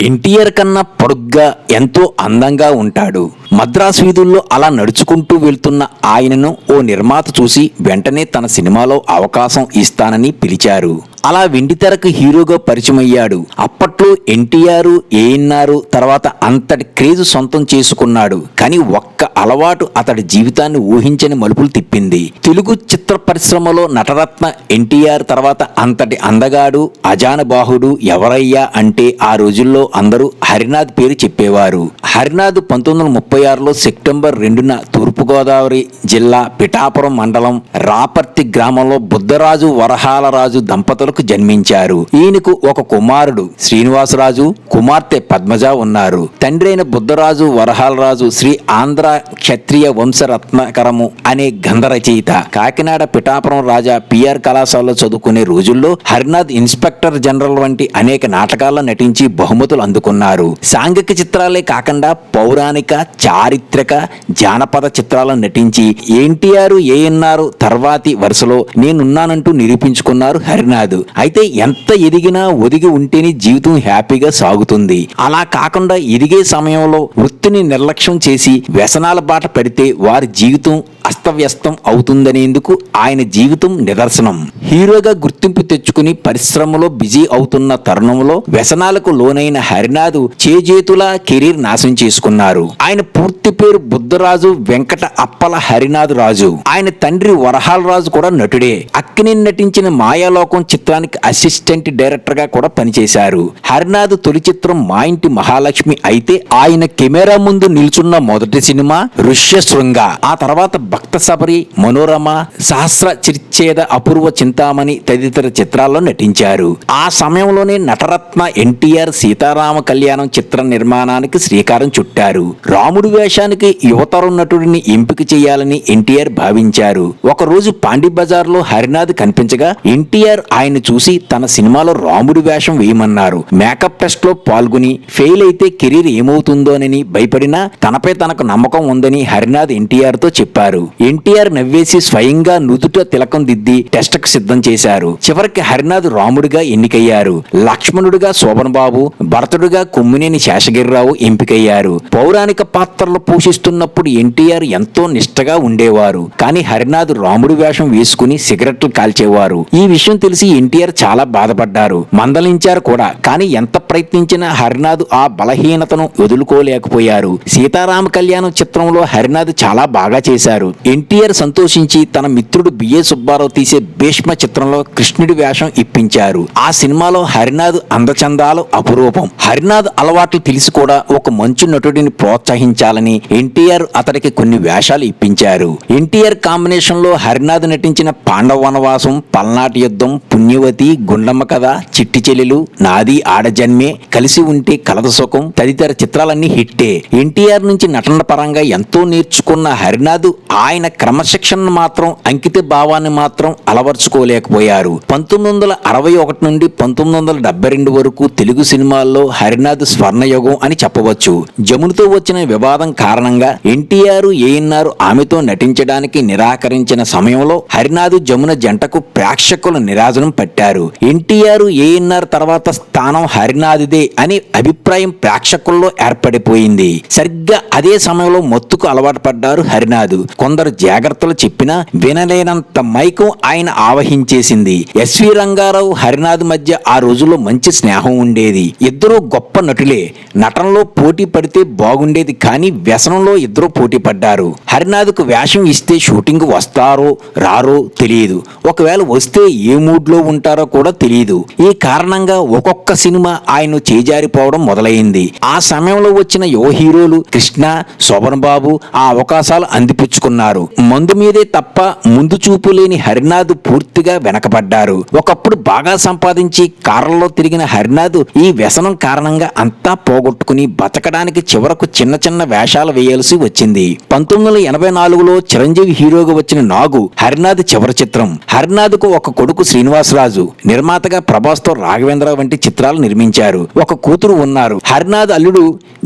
ఎన్టీఆర్ కన్నా పొడుగ్గా ఎంతో అందంగా ఉంటాడు. మద్రాసు వీధుల్లో అలా నడుచుకుంటూ వెళ్తున్న ఆయనను ఓ నిర్మాత చూసి వెంటనే తన సినిమాలో అవకాశం ఇస్తానని పిలిచారు. అలా వెండితెరకు హీరోగా పరిచయమయ్యాడు. అప్పట్లో ఎన్టీఆర్, ఏఎన్ఆర్ తర్వాత అంతటి క్రేజ్ సొంతం చేసుకున్నాడు. కానీ ఒక్క అలవాటు అతడి జీవితాన్ని ఊహించని మలుపులు తిప్పింది. తెలుగు చిత్ర పరిశ్రమలో నటరత్న ఎన్టీఆర్ తర్వాత అంతటి అందగాడు, అజానబాహుడు ఎవరయ్యా అంటే ఆ రోజుల్లో అందరూ హరినాథ్ పేరు చెప్పేవారు. హరినాథ్ 1936లో సెప్టెంబర్ 2న తూర్పుగోదావరి జిల్లా పిఠాపురం మండలం రాపర్తి గ్రామంలో బుద్ధరాజు వరహాలరాజు దంపతులకు జన్మించారు. ఈయనకు ఒక కుమారుడు శ్రీనివాసరాజు, కుమార్తె పద్మజ ఉన్నారు. తండ్రి అయిన బుద్ధరాజు వరహాలరాజు శ్రీ ఆంధ్ర క్షత్రియ వంశరత్నకరము అనే గంధ రచయిత. కాకినాడ పిఠాపురం రాజా పిఆర్ కళాశాలలో చదువుకునే రోజుల్లో హరినాథ్ ఇన్స్పెక్టర్ జనరల్ వంటి అనేక నాటకాల్లో నటించి బహుమతులు అందుకున్నారు. సాంఘిక చిత్రాలే కాకుండా పౌరాణిక, చారిత్రక, జానపద చిత్రాలను నటించి ఎన్టీఆర్, ఏఎన్ఆర్ తర్వాతి వరుసలో నేనున్నానంటూ నిరూపించుకున్నారు హరినాథ్. అయితే ఎంత ఎదిగినా ఒదిగి ఉంటేనే జీవితం హ్యాపీగా సాగుతుంది. అలా కాకుండా ఎదిగే సమయంలో వృత్తిని నిర్లక్ష్యం చేసి వ్యసనాల బాట పడితే వారి జీవితం అస్తవ్యస్తం అవుతుందనేందుకు ఆయన జీవితం నిదర్శనం. హీరోగా గుర్తింపు తెచ్చుకుని పరిశ్రమలో బిజీ అవుతున్న తరుణంలో వ్యసనాలకు లోనైన హరినాథ్ చేజేతులా కెరీర్ నాశనం చేసుకున్నారు. ఆయన పూర్తి పేరు బుద్ధరాజు వెంకట అప్పల హరినాథ్ రాజు. ఆయన తండ్రి వరహాల రాజు కూడా నటుడే. అక్కినేని నటించిన మాయాలోకం చిత్రానికి అసిస్టెంట్ డైరెక్టర్ గా కూడా పనిచేశారు. హరినాథ్ తొలి చిత్రం మా ఇంటి మహాలక్ష్మి అయితే ఆయన కెమెరా ముందు నిల్చున్న మొదటి సినిమా ఋష్యశృంగ. ఆ తర్వాత భక్త సబరి, మనోరమ, సహస్ర చిర్చేద, అపూర్వ చింతామణి తదితర చిత్రాల్లో నటించారు. ఆ సమయంలోనే నటరత్న ఎన్టీఆర్ సీతారామ కళ్యాణం చిత్ర నిర్మాణానికి శ్రీకారం చుట్టారు. రాముడి వేషానికి యువతరం నటుడిని ఎంపిక చేయాలని ఎన్టీఆర్ భావించారు. ఒకరోజు పాండి బజార్ లో హరినాథ్ కనిపించగా ఎన్టీఆర్ ఆయన చూసి తన సినిమాలో రాముడి వేషం వేయమన్నారు. మేకప్ టెస్ట్ లో పాల్గొని ఫెయిల్ అయితే కెరీర్ ఏమవుతుందోనని భయపడినా తనపై తనకు నమ్మకం ఉందని హరినాథ్ ఎన్టీఆర్ తో చెప్పారు. ఎన్టీఆర్ నవ్వేసి స్వయంగా నుదుట తిలకం దిద్ది టెస్ట్ కు సిద్ధం చేశారు. చివరికి హరినాథ్ రాముడిగా ఎన్నికయ్యారు. లక్ష్మణుడిగా శోభన్ బాబు, భరతుడిగా కొమ్మినేని శేషగిరిరావు ఎంపికయ్యారు. పౌరాణిక పాత్రలు పోషిస్తున్నప్పుడు ఎన్టీఆర్ ఎంతో నిష్ఠగా ఉండేవారు. కానీ హరినాథ్ రాముడి వేషం వేసుకుని సిగరెట్లు కాల్చేవారు. ఈ విషయం తెలిసి ఎన్టీఆర్ చాలా బాధపడ్డారు, మందలించారు కూడా. కానీ ఎంత ప్రయత్నించినా హరినాథ్ ఆ బలహీనతను వదులుకోలేకపోయారు. సీతారామ కళ్యాణం చిత్రంలో హరినాథ్ చాలా బాగా చేశారు. ఎన్టీఆర్ సంతోషించి తన మిత్రుడు బిఏ సుబ్బారావు తీసే భీష్మ చిత్రంలో కృష్ణుడి వేషం ఇప్పించారు. ఆ సినిమాలో హరినాథ్ అందచందాలు అపురూపం. హరినాథ్ అలవాట్లు తెలిసి కూడా ఒక మంచి నటుడిని ప్రోత్సహించాలని ఎన్టీఆర్ అతడికి కొన్ని వేషాలు ఇప్పించారు. ఎన్టీఆర్ కాంబినేషన్ లో హరినాథ్ నటించిన పాండవ వనవాసం, పల్నాటి యుద్ధం, పుణ్యవతి, గుండమ్మ కథ, చిట్టి చెల్లెలు, నాది ఆడజన్మే, కలిసి ఉంటే కలదు సుఖం తదితర చిత్రాలన్నీ హిట్టే. ఎన్టీఆర్ నుంచి నటన పరంగా ఎంతో నేర్చుకున్న హరినాథ్ ఆయన క్రమశిక్షణ మాత్రం, అంకిత భావాన్ని మాత్రం అలవర్చుకోలేకపోయారు. 1961 నుండి 1972 వరకు తెలుగు సినిమాల్లో హరినాథ్ స్వర్ణయుగం అని చెప్పవచ్చు. జమునతో వచ్చిన వివాదం కారణంగా ఎన్టీఆర్, ఏఎన్ఆర్ ఆమెతో నటించడానికి నిరాకరించిన సమయంలో హరినాథ్, జమున జంటకు ప్రేక్షకుల నిరాజనం పట్టారు. ఎన్టీఆర్, ఏఎన్ఆర్ తర్వాత స్థానం హరినాథ్దే అనే అభిప్రాయం ప్రేక్షకుల్లో ఏర్పడిపోయింది. సరిగ్గా అదే సమయంలో మత్తుకు అలవాటు పడ్డారు హరినాథ్. కొందరు జాగ్రత్తలు చెప్పినా వినలేనంత మైకం ఆయన ఆవహించేసింది. ఎస్వి రంగారావు, హరినాథ్ మధ్య ఆ రోజుల్లో మంచి స్నేహం ఉండేది. ఇద్దరూ గొప్ప నటులే. నటనలో పోటీ పడితే బాగుండేది, కానీ వ్యసనంలో ఇద్దరు పోటీ పడ్డారు. హరినాథ్కు వేషం ఇస్తే షూటింగ్ వస్తారో రారో తెలియదు. ఒకవేళ వస్తే ఏ మూడ్ లో ఉంటారో కూడా తెలియదు. ఈ కారణంగా ఒక్కొక్క సినిమా ఆయన చేజారిపోవడం మొదలైంది. ఆ సమయంలో వచ్చిన యువ హీరోలు కృష్ణ, శోభన్ బాబు ఆ అవకాశాలు అందిపుచ్చుకున్నారు. మందు మీదే తప్ప ముందు చూపు లేని హరినాథ్ పూర్తిగా వెనకబడ్డారు. ఒకప్పుడు బాగా సంపాదించి కార్లలో తిరిగిన హరినాథ్ ఈ వ్యసనం కారణంగా అంతా పోగొట్టుకుని బతకడానికి చివరకు చిన్న చిన్న వేషాలు వేయాల్సి వచ్చింది. 1984లో చిరంజీవి హీరోగా వచ్చిన నాగు హరినాథ్ చివరి చిత్రం. హరినాథ్ కు ఒక కొడుకు శ్రీనివాసరాజు, నిర్మాతగా ప్రభాస్ తో రాఘవేంద్ర వంటి చిత్రాలు నిర్మించారు. ఒక కూతురు ఉన్నారు. హరినాథ్ అల్లుడు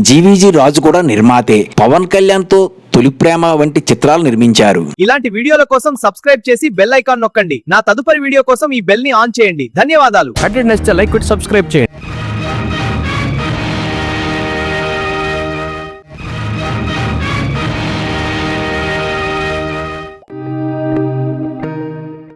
జీవీజీ రాజు కూడా నిర్మాతే. పవన్ కళ్యాణ్ తో తొలి ప్రేమ వంటి చిత్రాలు నిర్మించారు. ఇలాంటి వీడియోల కోసం సబ్స్క్రైబ్ చేసి బెల్ ఐకాన్ నొక్కండి. నా తదుపరి వీడియో కోసం ఈ బెల్ ని ఆన్ చేయండి. ధన్యవాదాలు. కంటెంట్ నచ్చితే లైక్ కొట్టి సబ్స్క్రైబ్ చేయండి.